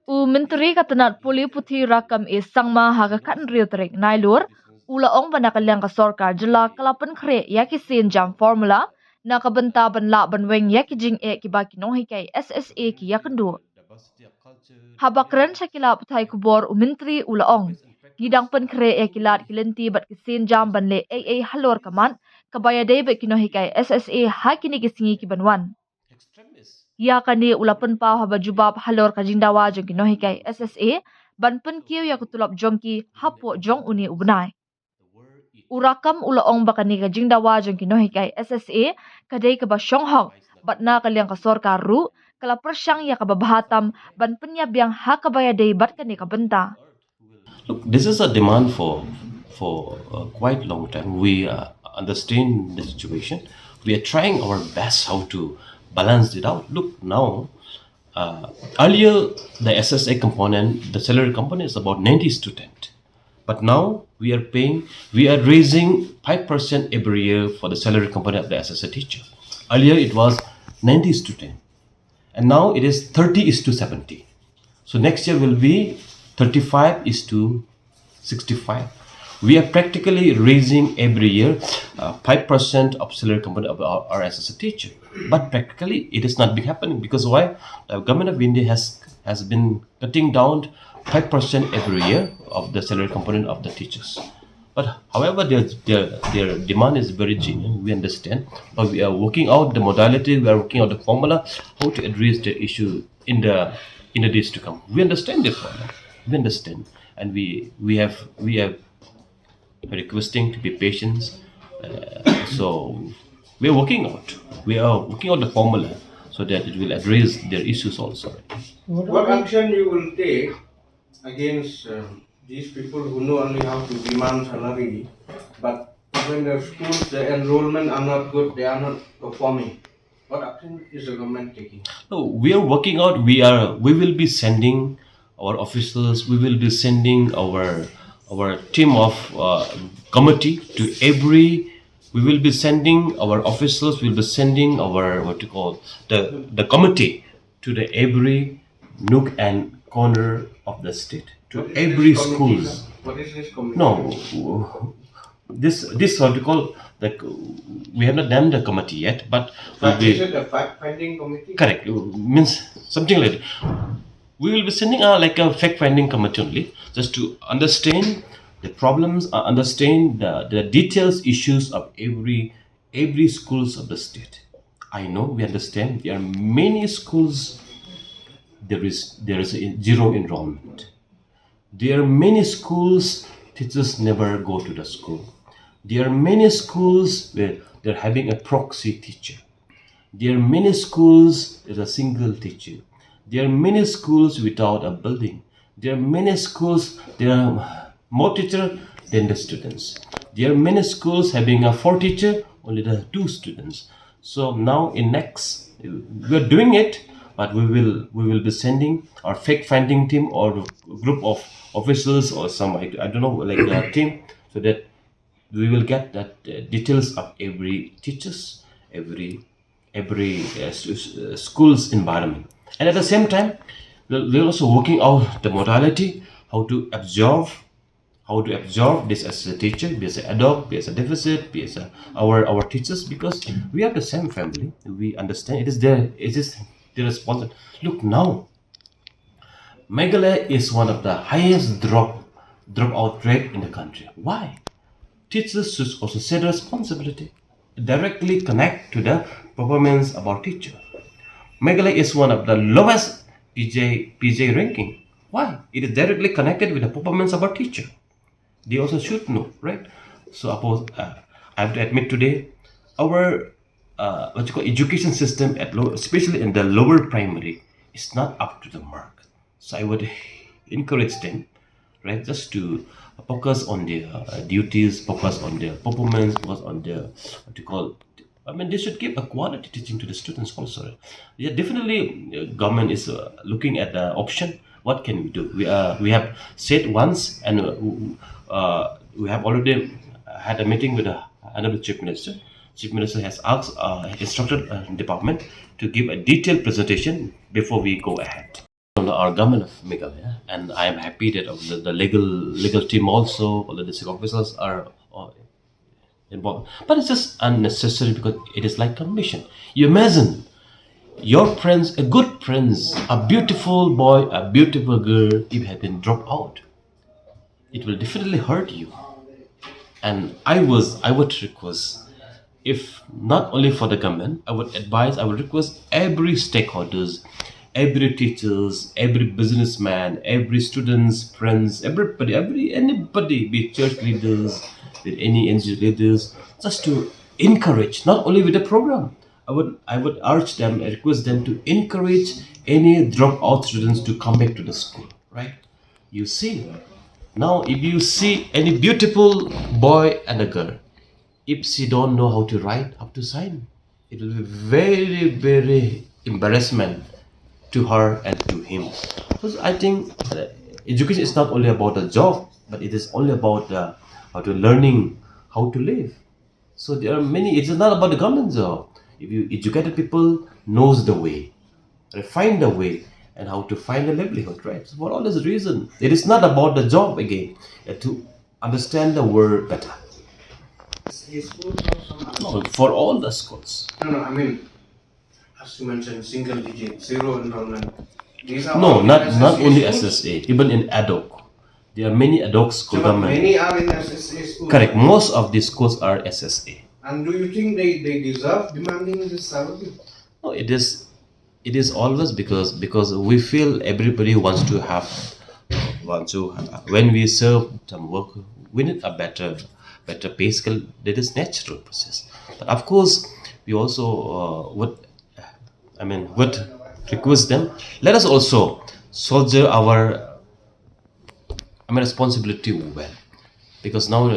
Menteri katanat puli puthi Rakkam sangma haga kan riotrek nailur ula ong banakalyang ka Sorkar jela kala Pynkhreh yaki sienjam formula na kabenta banla banweng yaki jingeh ki baki nonghikai SSA ki yakendu. Habakran syakila puthai kubor Menteri ula ong gidang Pynkhreh yakilat kilenti bat ki sienjam banle halor kaman kabaya dei bat ki nonghikai SSA hakini kisingi ki banwan. Ya kani ulapan pau haba jubab halor kajindawa jong ki nonghikai SSA ban penkiu ya kutulap jongki hapo jong uni ubnai. Rakkam ula ong bakani kajindawa jong ki nonghikai SSA kadai ka basyonghong batna kalyang ka Sorkar ru kala persyang ya kababahatam ban penyabyang hakabaya dei bat kani kabenta. Look, this is a demand for quite long time. We understand the situation. We are trying our best how to balance it out. Look now, earlier the SSA component, the salary component is about 90 student, but now we are raising 5% every year for the salary component of the SSA teacher. Earlier it was 90 student, and now it is 30:70. So next year will be 35:65. We are practically raising every year 5% of salary component of our SSA teacher. But practically it is not been happening because why? The government of India has been cutting down 5% every year of the salary component of the teachers. But however, their demand is very genuine. We understand, but we are working out the modality. We are working out the formula how to address the issue in the days to come. We understand this problem. We understand, and we have requesting to be patient. So we are working out the formula so that it will address their issues also. What action you will take against these people who know only how to demand salary, but when the schools, the enrollment are not good, they are not performing? What action is the government taking? No, we are working out. We will be sending our officials. We will be sending our team of committee to every. We will be sending our officials. We will be sending our the committee to the every nook and corner of the state, to every schools. What is this committee? No, this what we call we have not done the committee yet, but Is it a fact-finding committee? correct, means something like that. We will be sending like a fact-finding committee only, just to understand the problems, understand the details, issues of every schools of the state. I know, we understand there are many schools. There is a zero enrollment. There are many schools teachers never go to the school. There are many schools where they're having a proxy teacher. There are many schools with a single teacher. There are many schools without a building. There are many schools, there are more teachers than the students. There are many schools having a 4 teacher, only the 2 students. So now in next, we are doing it, but we will be sending our fact finding team or group of officials or some, I don't know, like a team, so that we will get that details of every teachers, every school's environment. And at the same time, we're also working out the modality, how to absorb this as a teacher, be as an adult, be as a deficit, be as our teachers, because we have the same family. We understand it is their responsibility. Look now, Meghalaya is one of the highest dropout rate in the country. Why? Teachers should also share the responsibility, directly connect to the performance of our teacher. Meghalaya is one of the lowest PJ ranking. Why? It is directly connected with the performance of our teacher. They also should know, right? So I have to admit today, our education system especially in the lower primary, is not up to the mark. So I would encourage them, right, just to focus on their duties, focus on their performance, focus on their they should give a quality teaching to the students also. Yeah, definitely, government is looking at the option. What can we do? We have said once, and we have already had a meeting with another chief minister. Chief minister has asked instructed department to give a detailed presentation before we go ahead. from our government of Meghalaya, and I am happy that the legal team also, all the district officers are involved. But it's just unnecessary because it is like a mission. You imagine your prince, a good prince, a beautiful boy, a beautiful girl, if you have been dropped out, it will definitely hurt you. And I would request, if not only for the government, I would request every stakeholders, every teachers, every businessman, every students, friends, anybody, be it church leaders, with any NGO leaders, just to encourage, not only with the program. I would urge them, I request them to encourage any dropout students to come back to the school, right? You see, now if you see any beautiful boy and a girl, if she don't know how to write, how to sign, it will be very, very embarrassment to her and to him. Because I think education is not only about a job, but it is only about how to learning how to live. So there are many. It's not about the government job. If you educated people knows the way, they find the way, and how to find a livelihood, right? So for all this reason, it is not about the job again. To understand the word better. His schools or some other? No, for all the schools. No, I mean, as you mentioned, single digit, zero enrollment. These are No, all not SSA only schools? SSA, even in ad hoc. There are many ad hoc school So, but government. many are in SSA schools. Correct. Most of these schools are SSA. And do you think they deserve demanding this salary? No, it is always because we feel everybody wants to when we serve some work, we need a better pay scale. That is natural process. But of course, we also would request them. Let us also soldier our responsibility well, because now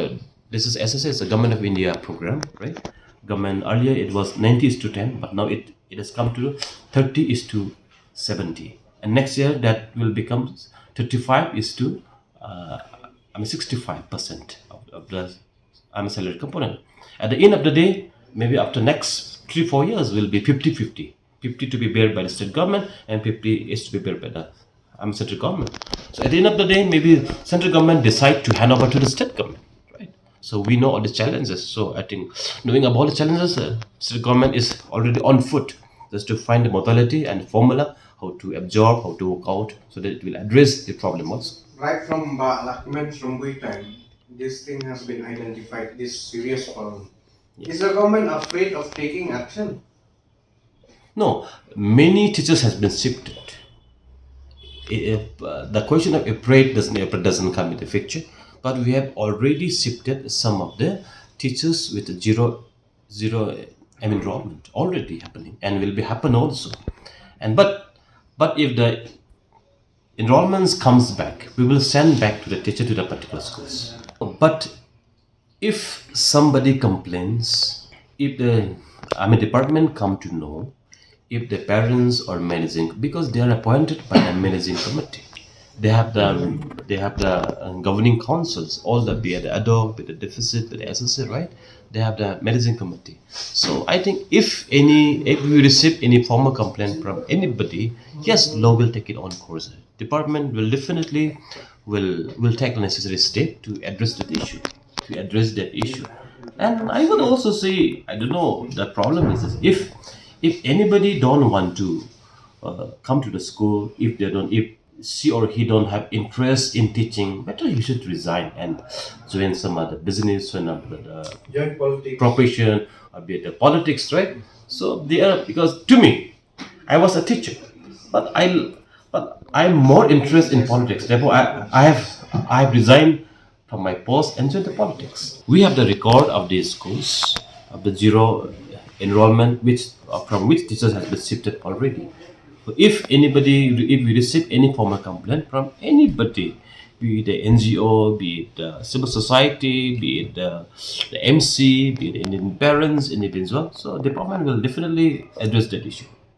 this is SSA, it's a Government of India program, right? Government earlier it was 90:10, but now it has come to 30:70, and next year that will become 65% of the salary component. At the end of the day, maybe after next 3-4 years will be 50-50. 50 to be bear by the state government and 50 is to be bear by the central government. So at the end of the day, maybe central government decide to hand over to the state government, right? So we know all the challenges. So I think knowing about the challenges, state government is already on foot just to find the modality and formula how to absorb, how to work out, so that it will address the problem also. Right from Lakhman's Rumbuy time, this thing has been identified, this serious problem. Yes. Is the government afraid of taking action? No, many teachers has been shifted. The question of afraid doesn't come in the picture, but we have already shifted some of the teachers with zero enrollment already happening and will be happen also. And but if the enrollments comes back, we will send back to the teacher to the particular schools. But if somebody complains, if the department come to know, if the parents are managing, because they are appointed by the managing committee, they have the governing councils, all the be it the ad hoc, be it the deficit, be it the SSA, right? They have the managing committee. So I think if we receive any formal complaint from anybody, yes, law will take it on course. Department will definitely will take the necessary step to address that issue. And I would also say, I don't know, the problem is this, if anybody don't want to come to the school, if she or he don't have interest in teaching, better you should resign and join some other business, join the Join politics. profession, or be it the politics, right? So they are, because to me, I was a teacher, but I'm more interested in politics. Therefore, I have resigned from my post and joined the politics. We have the record of these schools of the zero enrollment, from which teachers has been shifted already. So if we receive any formal complaint from anybody, be it the NGO, be it the civil society, be it the MC, be it Indian parents, individual, so department will definitely address that issue.